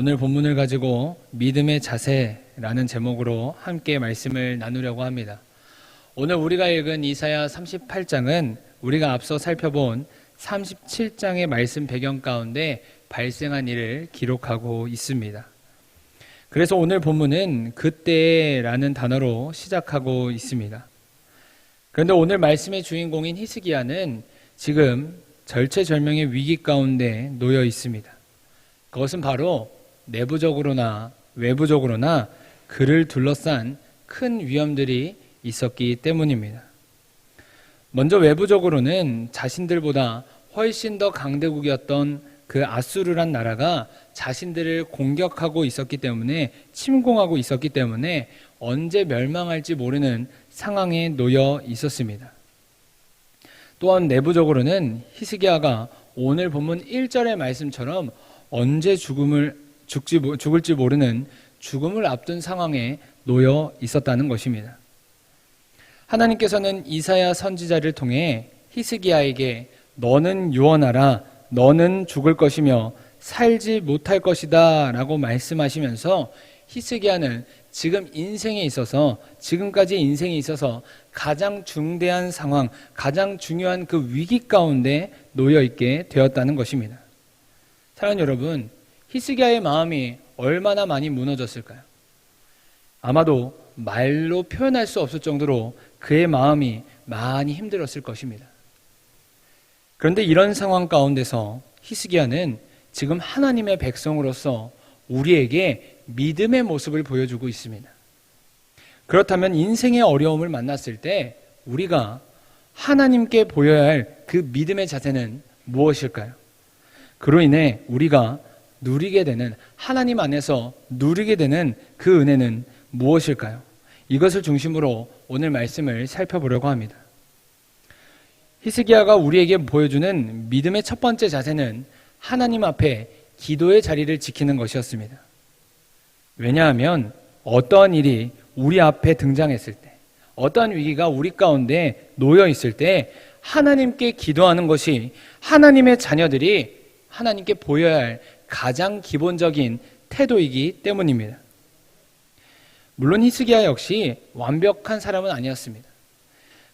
오늘 본문을 가지고 믿음의 자세라는 제목으로 함께 말씀을 나누려고 합니다. 오늘 우리가 읽은 이사야 38장은 우리가 앞서 살펴본 37장의 말씀 배경 가운데 발생한 일을 기록하고 있습니다. 그래서 오늘 본문은 그때라는 단어로 시작하고 있습니다. 그런데 오늘 말씀의 주인공인 히스기야는 지금 절체절명의 위기 가운데 놓여 있습니다. 그것은 바로 내부적으로나 외부적으로나 그를 둘러싼 큰 위험들이 있었기 때문입니다. 먼저 외부적으로는 자신들보다 훨씬 더 강대국이었던 그 아수르란 나라가 자신들을 공격하고 있었기 때문에, 침공하고 있었기 때문에 언제 멸망할지 모르는 상황에 놓여 있었습니다. 또한 내부적으로는 히스기야가 오늘 본문 1절의 말씀처럼 언제 죽을지 모르는 죽음을 앞둔 상황에 놓여 있었다는 것입니다. 하나님께서는 이사야 선지자를 통해 히스기야에게 너는 유언하라, 너는 죽을 것이며 살지 못할 것이다 라고 말씀하시면서 히스기야는 지금까지 인생에 있어서 가장 중대한 상황, 가장 중요한 그 위기 가운데 놓여 있게 되었다는 것입니다. 사랑하는 여러분, 히스기야의 마음이 얼마나 많이 무너졌을까요? 아마도 말로 표현할 수 없을 정도로 그의 마음이 많이 힘들었을 것입니다. 그런데 이런 상황 가운데서 히스기야는 지금 하나님의 백성으로서 우리에게 믿음의 모습을 보여주고 있습니다. 그렇다면 인생의 어려움을 만났을 때 우리가 하나님께 보여야 할 그 믿음의 자세는 무엇일까요? 그로 인해 우리가 누리게 되는, 하나님 안에서 누리게 되는 그 은혜는 무엇일까요? 이것을 중심으로 오늘 말씀을 살펴보려고 합니다. 히스기야가 우리에게 보여주는 믿음의 첫 번째 자세는 하나님 앞에 기도의 자리를 지키는 것이었습니다. 왜냐하면 어떠한 일이 우리 앞에 등장했을 때, 어떠한 위기가 우리 가운데 놓여 있을 때 하나님께 기도하는 것이 하나님의 자녀들이 하나님께 보여야 할 가장 기본적인 태도이기 때문입니다. 물론 히스기야 역시 완벽한 사람은 아니었습니다.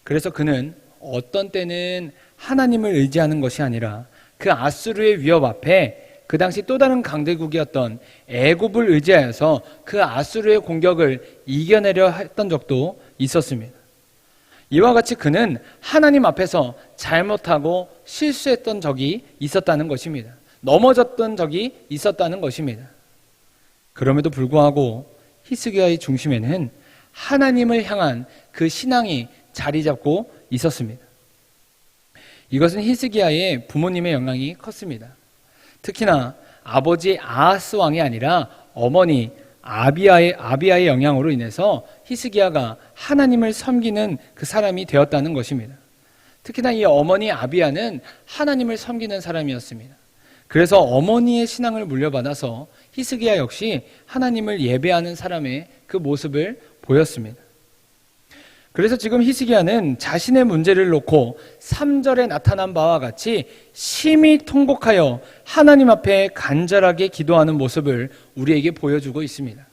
그래서 그는 어떤 때는 하나님을 의지하는 것이 아니라 그 아수르의 위협 앞에 그 당시 또 다른 강대국이었던 애굽을 의지하여서 그 아수르의 공격을 이겨내려 했던 적도 있었습니다. 이와 같이 그는 하나님 앞에서 잘못하고 실수했던 적이 있었다는 것입니다. 넘어졌던 적이 있었다는 것입니다. 그럼에도 불구하고 히스기야의 중심에는 하나님을 향한 그 신앙이 자리 잡고 있었습니다. 이것은 히스기야의 부모님의 영향이 컸습니다. 특히나 아버지 아하스 왕이 아니라 어머니 아비야의 영향으로 인해서 히스기야가 하나님을 섬기는 그 사람이 되었다는 것입니다. 특히나 이 어머니 아비야는 하나님을 섬기는 사람이었습니다. 그래서 어머니의 신앙을 물려받아서 히스기야 역시 하나님을 예배하는 사람의 그 모습을 보였습니다. 그래서 지금 히스기야는 자신의 문제를 놓고 3절에 나타난 바와 같이 심히 통곡하여 하나님 앞에 간절하게 기도하는 모습을 우리에게 보여주고 있습니다.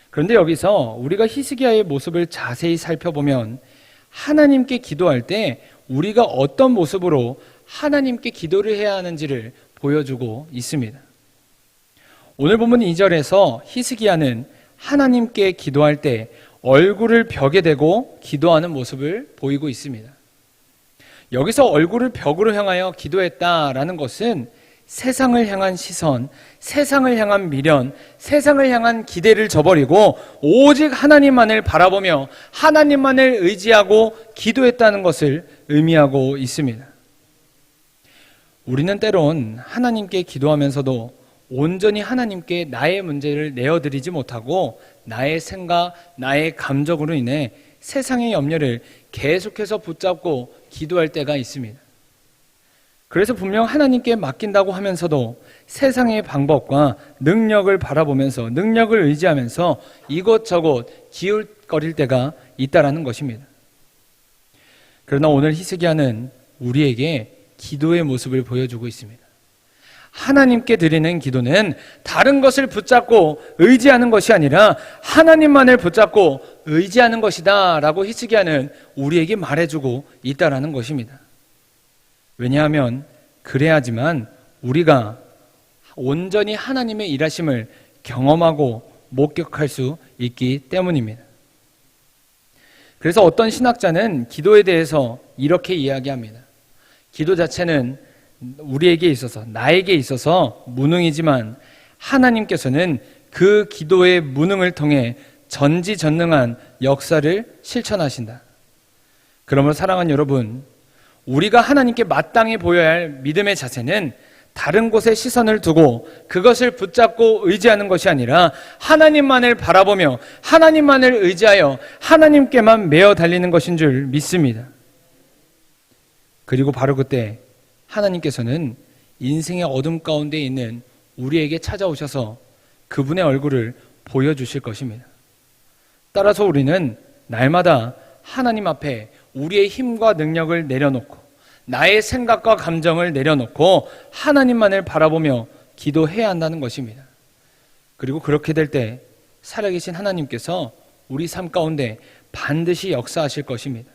그런데 여기서 우리가 히스기야의 모습을 자세히 살펴보면 하나님께 기도할 때 우리가 어떤 모습으로 하나님께 기도를 해야 하는지를 보여주고 있습니다. 오늘 본문 2절에서 히스기야는 하나님께 기도할 때 얼굴을 벽에 대고 기도하는 모습을 보이고 있습니다. 여기서 얼굴을 벽으로 향하여 기도했다라는 것은 세상을 향한 시선, 세상을 향한 미련, 세상을 향한 기대를 저버리고 오직 하나님만을 바라보며 하나님만을 의지하고 기도했다는 것을 의미하고 있습니다. 우리는 때론 하나님께 기도하면서도 온전히 하나님께 나의 문제를 내어드리지 못하고 나의 생각, 나의 감정으로 인해 세상의 염려를 계속해서 붙잡고 기도할 때가 있습니다. 그래서 분명 하나님께 맡긴다고 하면서도 세상의 방법과 능력을 바라보면서, 능력을 의지하면서 이곳저곳 기웃거릴 때가 있다라는 것입니다. 그러나 오늘 히스기야는 우리에게 기도의 모습을 보여주고 있습니다. 하나님께 드리는 기도는 다른 것을 붙잡고 의지하는 것이 아니라 하나님만을 붙잡고 의지하는 것이다 라고 히스기야는 우리에게 말해주고 있다라는 것입니다. 왜냐하면 그래야지만 우리가 온전히 하나님의 일하심을 경험하고 목격할 수 있기 때문입니다. 그래서 어떤 신학자는 기도에 대해서 이렇게 이야기합니다. 기도 자체는 우리에게 있어서, 나에게 있어서 무능이지만 하나님께서는 그 기도의 무능을 통해 전지전능한 역사를 실천하신다. 그러므로 사랑하는 여러분, 우리가 하나님께 마땅히 보여야 할 믿음의 자세는 다른 곳에 시선을 두고 그것을 붙잡고 의지하는 것이 아니라 하나님만을 바라보며 하나님만을 의지하여 하나님께만 매어 달리는 것인 줄 믿습니다. 그리고 바로 그때 하나님께서는 인생의 어둠 가운데 있는 우리에게 찾아오셔서 그분의 얼굴을 보여주실 것입니다. 따라서 우리는 날마다 하나님 앞에 우리의 힘과 능력을 내려놓고 나의 생각과 감정을 내려놓고 하나님만을 바라보며 기도해야 한다는 것입니다. 그리고 그렇게 될 때 살아계신 하나님께서 우리 삶 가운데 반드시 역사하실 것입니다.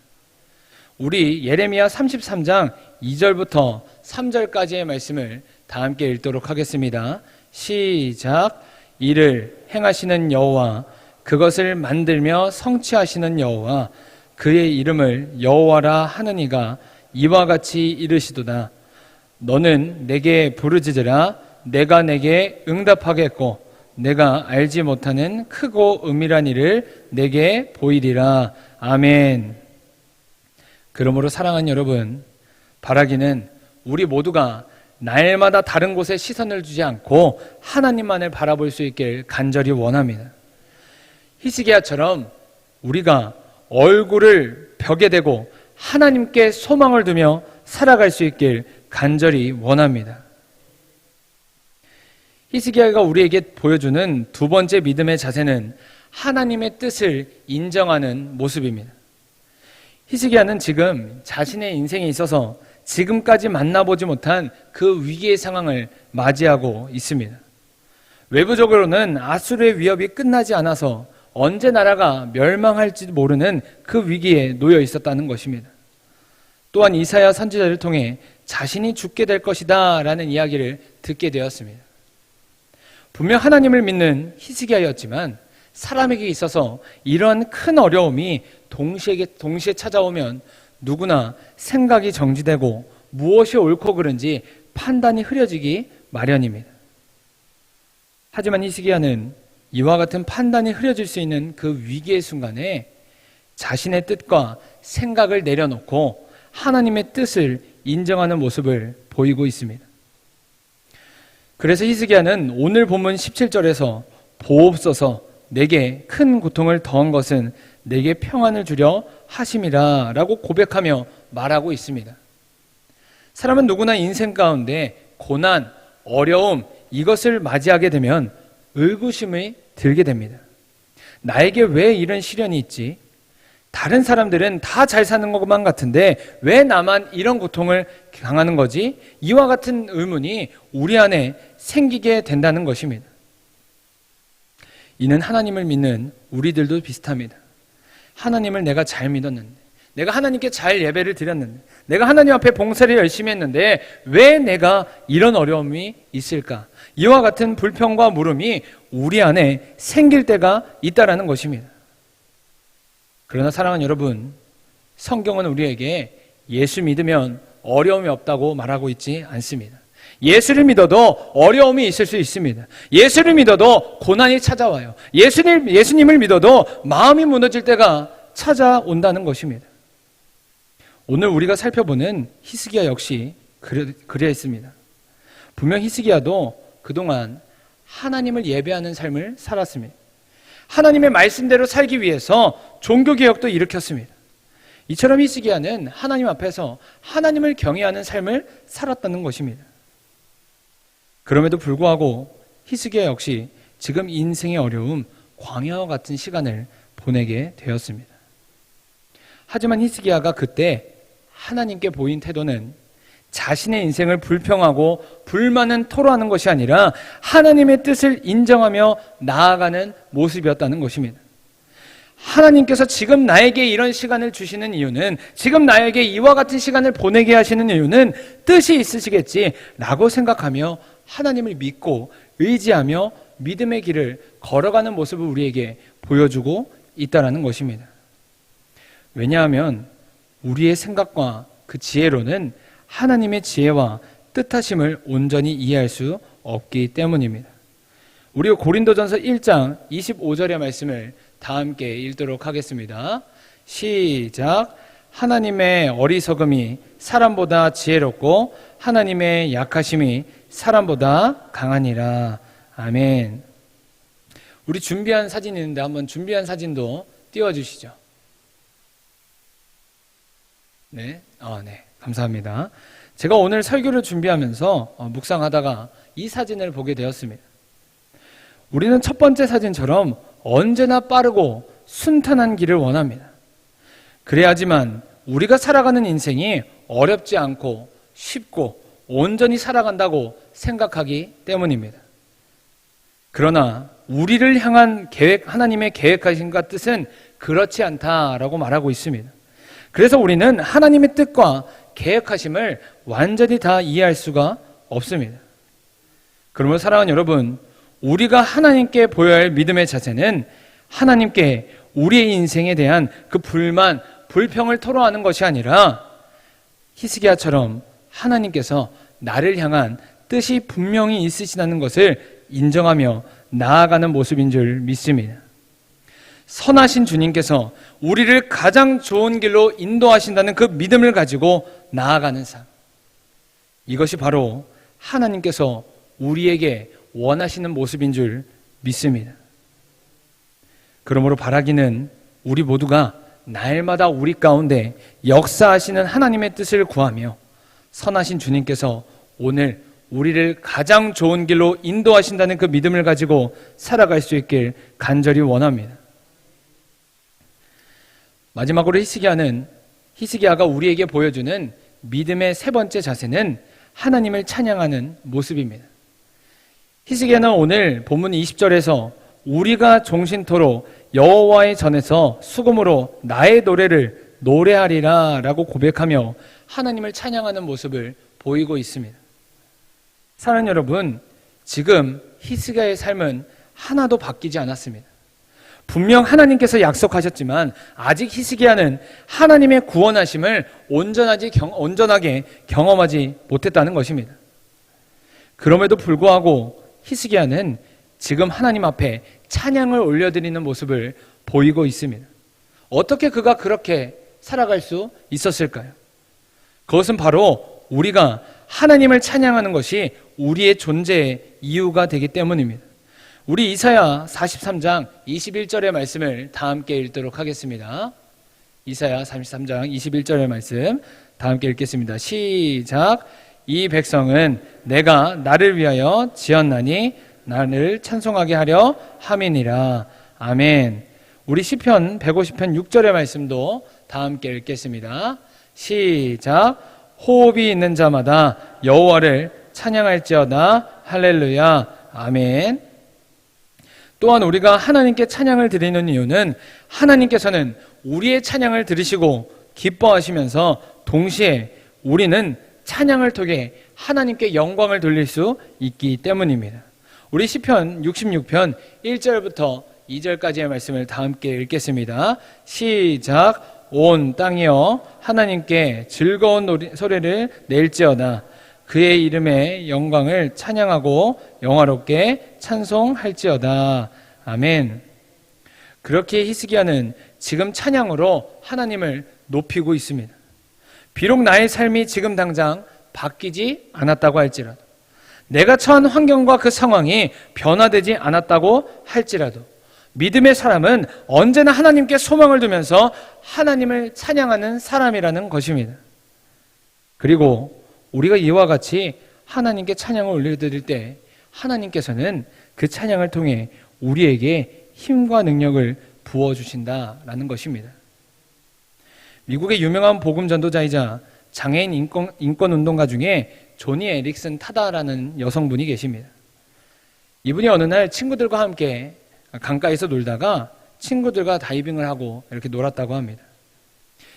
우리 예레미야 33장 2절부터 3절까지의 말씀을 다 함께 읽도록 하겠습니다. 시작. 이를 행하시는 여호와, 그것을 만들며 성취하시는 여호와, 그의 이름을 여호와라 하느니가 이와 같이 이르시도다. 너는 내게 부르짖으라. 내가 내게 응답하겠고 내가 알지 못하는 크고 은밀한 일을 내게 보이리라. 아멘. 그러므로 사랑하는 여러분, 바라기는 우리 모두가 날마다 다른 곳에 시선을 두지 않고 하나님만을 바라볼 수 있길 간절히 원합니다. 히스기야처럼 우리가 얼굴을 벽에 대고 하나님께 소망을 두며 살아갈 수 있길 간절히 원합니다. 히스기야가 우리에게 보여주는 두 번째 믿음의 자세는 하나님의 뜻을 인정하는 모습입니다. 히스기야는 지금 자신의 인생에 있어서 지금까지 만나보지 못한 그 위기의 상황을 맞이하고 있습니다. 외부적으로는 아수르의 위협이 끝나지 않아서 언제 나라가 멸망할지 모르는 그 위기에 놓여 있었다는 것입니다. 또한 이사야 선지자를 통해 자신이 죽게 될 것이다 라는 이야기를 듣게 되었습니다. 분명 하나님을 믿는 히스기야였지만 사람에게 있어서 이런 큰 어려움이 동시에 찾아오면 누구나 생각이 정지되고 무엇이 옳고 그른지 판단이 흐려지기 마련입니다. 하지만 히스기야는 이와 같은 판단이 흐려질 수 있는 그 위기의 순간에 자신의 뜻과 생각을 내려놓고 하나님의 뜻을 인정하는 모습을 보이고 있습니다. 그래서 히스기야는 오늘 본문 17절에서 보옵소서, 내게 큰 고통을 더한 것은 내게 평안을 주려 하심이라 라고 고백하며 말하고 있습니다. 사람은 누구나 인생 가운데 고난, 어려움, 이것을 맞이하게 되면 의구심이 들게 됩니다. 나에게 왜 이런 시련이 있지? 다른 사람들은 다 잘 사는 것만 같은데 왜 나만 이런 고통을 당하는 거지? 이와 같은 의문이 우리 안에 생기게 된다는 것입니다. 이는 하나님을 믿는 우리들도 비슷합니다. 하나님을 내가 잘 믿었는데, 내가 하나님께 잘 예배를 드렸는데, 내가 하나님 앞에 봉사를 열심히 했는데 왜 내가 이런 어려움이 있을까? 이와 같은 불평과 물음이 우리 안에 생길 때가 있다라는 것입니다. 그러나 사랑하는 여러분, 성경은 우리에게 예수 믿으면 어려움이 없다고 말하고 있지 않습니다. 예수를 믿어도 어려움이 있을 수 있습니다. 예수를 믿어도 고난이 찾아와요. 예수님을 믿어도 마음이 무너질 때가 찾아온다는 것입니다. 오늘 우리가 살펴보는 히스기야 역시 그랬습니다. 분명 히스기야도 그동안 하나님을 예배하는 삶을 살았습니다. 하나님의 말씀대로 살기 위해서 종교개혁도 일으켰습니다. 이처럼 히스기야는 하나님 앞에서 하나님을 경외하는 삶을 살았다는 것입니다. 그럼에도 불구하고 히스기야 역시 지금 인생의 어려움, 광야와 같은 시간을 보내게 되었습니다. 하지만 히스기야가 그때 하나님께 보인 태도는 자신의 인생을 불평하고 불만은 토로하는 것이 아니라 하나님의 뜻을 인정하며 나아가는 모습이었다는 것입니다. 하나님께서 지금 나에게 이런 시간을 주시는 이유는, 지금 나에게 이와 같은 시간을 보내게 하시는 이유는 뜻이 있으시겠지라고 생각하며 하나님을 믿고 의지하며 믿음의 길을 걸어가는 모습을 우리에게 보여주고 있다는 것입니다. 왜냐하면 우리의 생각과 그 지혜로는 하나님의 지혜와 뜻하심을 온전히 이해할 수 없기 때문입니다. 우리 고린도전서 1장 25절의 말씀을 다 함께 읽도록 하겠습니다. 시작. 하나님의 어리석음이 사람보다 지혜롭고 하나님의 약하심이 사람보다 강하니라. 아멘. 우리 준비한 사진이 있는데 한번 준비한 사진도 띄워주시죠. 네, 네, 감사합니다. 제가 오늘 설교를 준비하면서 묵상하다가 이 사진을 보게 되었습니다. 우리는 첫 번째 사진처럼 언제나 빠르고 순탄한 길을 원합니다. 그래야지만 우리가 살아가는 인생이 어렵지 않고 쉽고 온전히 살아간다고 생각하기 때문입니다. 그러나 우리를 향한 계획, 하나님의 계획하심과 뜻은 그렇지 않다라고 말하고 있습니다. 그래서 우리는 하나님의 뜻과 계획하심을 완전히 다 이해할 수가 없습니다. 그러므로 사랑하는 여러분, 우리가 하나님께 보여야 할 믿음의 자세는 하나님께 우리의 인생에 대한 그 불만, 불평을 토로하는 것이 아니라 히스기야처럼 하나님께서 나를 향한 뜻이 분명히 있으시다는 것을 인정하며 나아가는 모습인 줄 믿습니다. 선하신 주님께서 우리를 가장 좋은 길로 인도하신다는 그 믿음을 가지고 나아가는 삶, 이것이 바로 하나님께서 우리에게 원하시는 모습인 줄 믿습니다. 그러므로 바라기는 우리 모두가 날마다 우리 가운데 역사하시는 하나님의 뜻을 구하며 선하신 주님께서 오늘 우리를 가장 좋은 길로 인도하신다는 그 믿음을 가지고 살아갈 수 있길 간절히 원합니다. 마지막으로 히스기야가 우리에게 보여주는 믿음의 세 번째 자세는 하나님을 찬양하는 모습입니다. 히스기야는 오늘 본문 20절에서 우리가 종신토록 여호와의 전에서 수금으로 나의 노래를 노래하리라 라고 고백하며 하나님을 찬양하는 모습을 보이고 있습니다. 사랑하는 여러분, 지금 히스기야의 삶은 하나도 바뀌지 않았습니다. 분명 하나님께서 약속하셨지만 아직 히스기야는 하나님의 구원하심을 온전하게 경험하지 못했다는 것입니다. 그럼에도 불구하고 히스기야는 지금 하나님 앞에 찬양을 올려드리는 모습을 보이고 있습니다. 어떻게 그가 그렇게 살아갈 수 있었을까요? 그것은 바로 우리가 하나님을 찬양하는 것이 우리의 존재의 이유가 되기 때문입니다. 우리 이사야 43장 21절의 말씀을 다 함께 읽도록 하겠습니다. 이사야 43장 21절의 말씀 다 함께 읽겠습니다. 시작. 이 백성은 내가 나를 위하여 지었나니 나를 찬송하게 하려 함이니라. 아멘. 우리 시편 150편 6절의 말씀도 다 함께 읽겠습니다. 시작. 호흡이 있는 자마다 여호와를 찬양할지어다. 할렐루야. 아멘. 또한 우리가 하나님께 찬양을 드리는 이유는 하나님께서는 우리의 찬양을 들으시고 기뻐하시면서 동시에 우리는 찬양을 통해 하나님께 영광을 돌릴 수 있기 때문입니다. 우리 시편 66편 1절부터 2절까지의 말씀을 다 함께 읽겠습니다. 시작. 온 땅이여 하나님께 즐거운 소리를 낼지어다. 그의 이름의 영광을 찬양하고 영화롭게 찬송할지어다. 아멘. 그렇게 히스기야는 지금 찬양으로 하나님을 높이고 있습니다. 비록 나의 삶이 지금 당장 바뀌지 않았다고 할지라도, 내가 처한 환경과 그 상황이 변화되지 않았다고 할지라도 믿음의 사람은 언제나 하나님께 소망을 두면서 하나님을 찬양하는 사람이라는 것입니다. 그리고 우리가 이와 같이 하나님께 찬양을 올려드릴 때 하나님께서는 그 찬양을 통해 우리에게 힘과 능력을 부어주신다라는 것입니다. 미국의 유명한 복음 전도자이자 장애인 인권 운동가 중에 조니 에릭슨 타다라는 여성분이 계십니다. 이분이 어느 날 친구들과 함께 강가에서 놀다가 친구들과 다이빙을 하고 이렇게 놀았다고 합니다.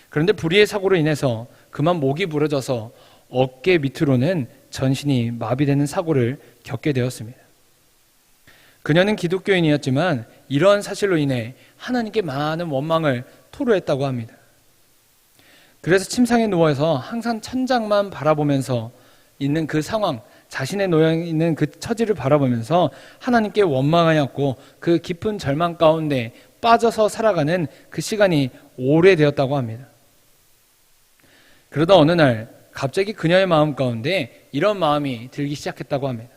그런데 불의의 사고로 인해서 그만 목이 부러져서 어깨 밑으로는 전신이 마비되는 사고를 겪게 되었습니다. 그녀는 기독교인이었지만 이러한 사실로 인해 하나님께 많은 원망을 토로했다고 합니다. 그래서 침상에 누워서 항상 천장만 바라보면서 있는 그 상황, 자신의 놓여 있는 그 처지를 바라보면서 하나님께 원망하였고 그 깊은 절망 가운데 빠져서 살아가는 그 시간이 오래되었다고 합니다. 그러다 어느 날 갑자기 그녀의 마음 가운데 이런 마음이 들기 시작했다고 합니다.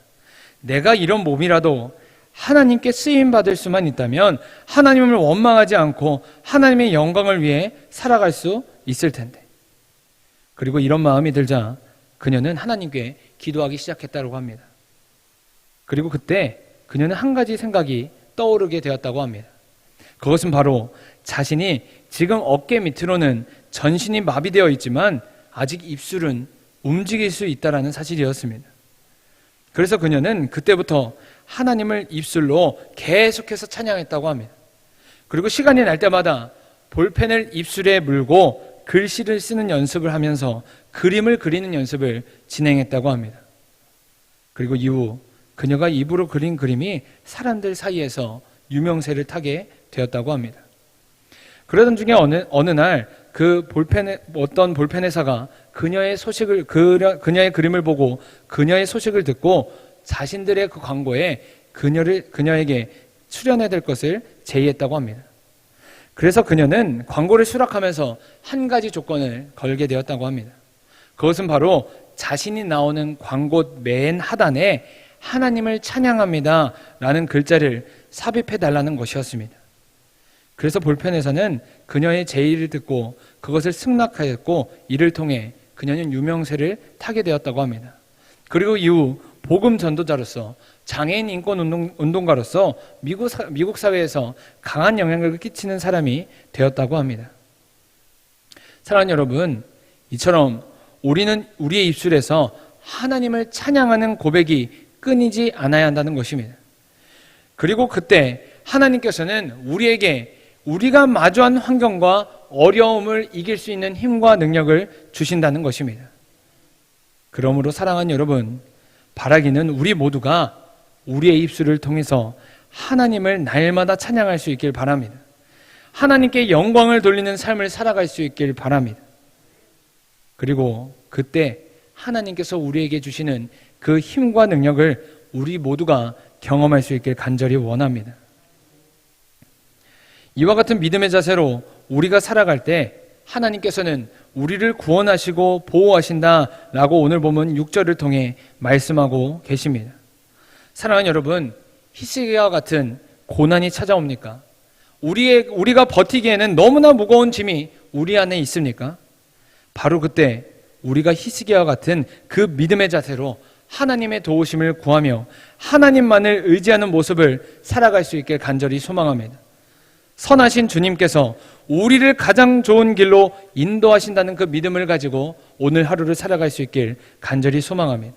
내가 이런 몸이라도 하나님께 쓰임받을 수만 있다면 하나님을 원망하지 않고 하나님의 영광을 위해 살아갈 수 있을 텐데. 그리고 이런 마음이 들자 그녀는 하나님께 기도하기 시작했다고 합니다. 그리고 그때 그녀는 한 가지 생각이 떠오르게 되었다고 합니다. 그것은 바로 자신이 지금 어깨 밑으로는 전신이 마비되어 있지만 아직 입술은 움직일 수 있다는 사실이었습니다. 그래서 그녀는 그때부터 하나님을 입술로 계속해서 찬양했다고 합니다. 그리고 시간이 날 때마다 볼펜을 입술에 물고 글씨를 쓰는 연습을 하면서 그림을 그리는 연습을 진행했다고 합니다. 그리고 이후 그녀가 입으로 그린 그림이 사람들 사이에서 유명세를 타게 되었다고 합니다. 그러던 중에 어느 날 그 어떤 볼펜 회사가 그녀의 그림을 보고 그녀의 소식을 듣고 자신들의 그 광고에 그녀에게 출연해야 될 것을 제의했다고 합니다. 그래서 그녀는 광고를 수락하면서 한 가지 조건을 걸게 되었다고 합니다. 그것은 바로 자신이 나오는 광고 맨 하단에 하나님을 찬양합니다 라는 글자를 삽입해 달라는 것이었습니다. 그래서 볼펜에서는 그녀의 제의를 듣고 그것을 승낙하였고 이를 통해 그녀는 유명세를 타게 되었다고 합니다. 그리고 이후 복음 전도자로서 장애인 인권 운동가로서 미국 사회에서 강한 영향력을 끼치는 사람이 되었다고 합니다. 사랑하는 여러분, 이처럼 우리는 우리의 입술에서 하나님을 찬양하는 고백이 끊이지 않아야 한다는 것입니다. 그리고 그때 하나님께서는 우리에게 우리가 마주한 환경과 어려움을 이길 수 있는 힘과 능력을 주신다는 것입니다. 그러므로 사랑하는 여러분, 바라기는 우리 모두가 우리의 입술을 통해서 하나님을 날마다 찬양할 수 있길 바랍니다. 하나님께 영광을 돌리는 삶을 살아갈 수 있길 바랍니다. 그리고 그때 하나님께서 우리에게 주시는 그 힘과 능력을 우리 모두가 경험할 수 있길 간절히 원합니다. 이와 같은 믿음의 자세로 우리가 살아갈 때 하나님께서는 우리를 구원하시고 보호하신다라고 오늘 보면 6절을 통해 말씀하고 계십니다. 사랑하는 여러분, 히스기야와 같은 고난이 찾아옵니까? 우리가 버티기에는 너무나 무거운 짐이 우리 안에 있습니까? 바로 그때 우리가 히스기야와 같은 그 믿음의 자세로 하나님의 도우심을 구하며 하나님만을 의지하는 모습을 살아갈 수 있게 간절히 소망합니다. 선하신 주님께서 우리를 가장 좋은 길로 인도하신다는 그 믿음을 가지고 오늘 하루를 살아갈 수 있길 간절히 소망합니다.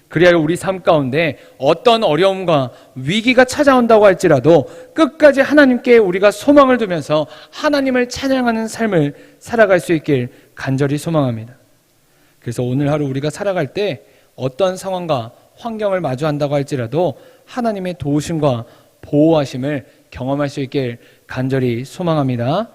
그래야 우리 삶 가운데 어떤 어려움과 위기가 찾아온다고 할지라도 끝까지 하나님께 우리가 소망을 두면서 하나님을 찬양하는 삶을 살아갈 수 있길 간절히 소망합니다. 그래서 오늘 하루 우리가 살아갈 때 어떤 상황과 환경을 마주한다고 할지라도 하나님의 도우심과 보호하심을 경험할 수 있길 간절히 소망합니다.